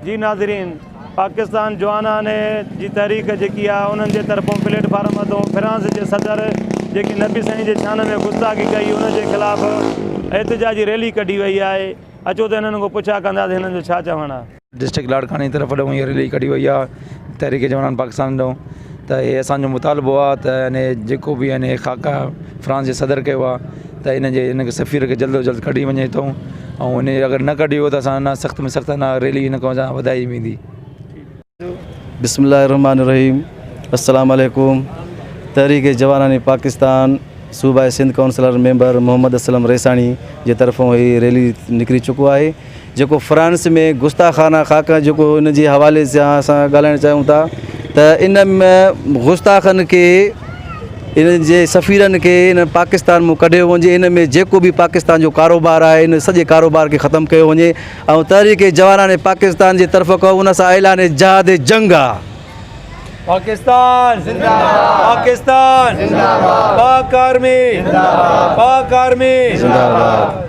जी नाज़रीन, पाकिस्तान जवाना ने जी तहरीक जी आहे उन्हनि जे तरफ़ों प्लेटफार्म तो फ्रांस के सदर जी नबी साईं के शान में गुस्ताखी कई उनके खिलाफ़ एहतजाजी रैली कढी वही है। अचो तो इन्हनि को पुछा कंदासीं हिननि जो छा चवणु आहे। डिस्ट्रिक्ट लाड़कानी तरफ ॾों हीअ रैली कढी वई आहे तहरीक जवान पाकिस्तान ॾों। त इहे असांजो मुतालबो आहे त यानी जेको बि यानी खाका फ्रांस जे सदर कयो आहे त इनके सफ़ीर के जल्द जल्द कढी वञे थो ऐं इन अगरि न कढी हो त असां न सख़्त में सख़्त न रैली इन खां वधाई वेंदी। बिस्मिल्लाहिर्रहमानिर्रहीम। अस्सलाम वालेकुम। तहरीक जवानानी पाकिस्तान सूबा सिंध काउंसिलर मेंबर मोहम्मद असलम रेसानी जे तरफ़ों ही रैली निकिरी चुको है। जो फ्रांस में गुस्ताखाना खाका जो इन जे हवाले से असां ॻाल्हाइणु चाहियूं था त इन में गुस्ताखन के इन जे सफ़ीरन के इन पाकिस्तान में कढियो वञे। इन में जेको भी पाकिस्तान जो कारोबार है इन सॼे कारोबार के ख़त्म कयो वञे ऐं तहरीक जवानानी पाकिस्तान जे तरफ़ खां उन सां ऐलान जहाद जंग आहे। पाकिस्तान जिंदाबाद, पाकिस्तान जिंदाबाद, पाक आर्मी जिंदाबाद, पाक आर्मी जिंदाबाद।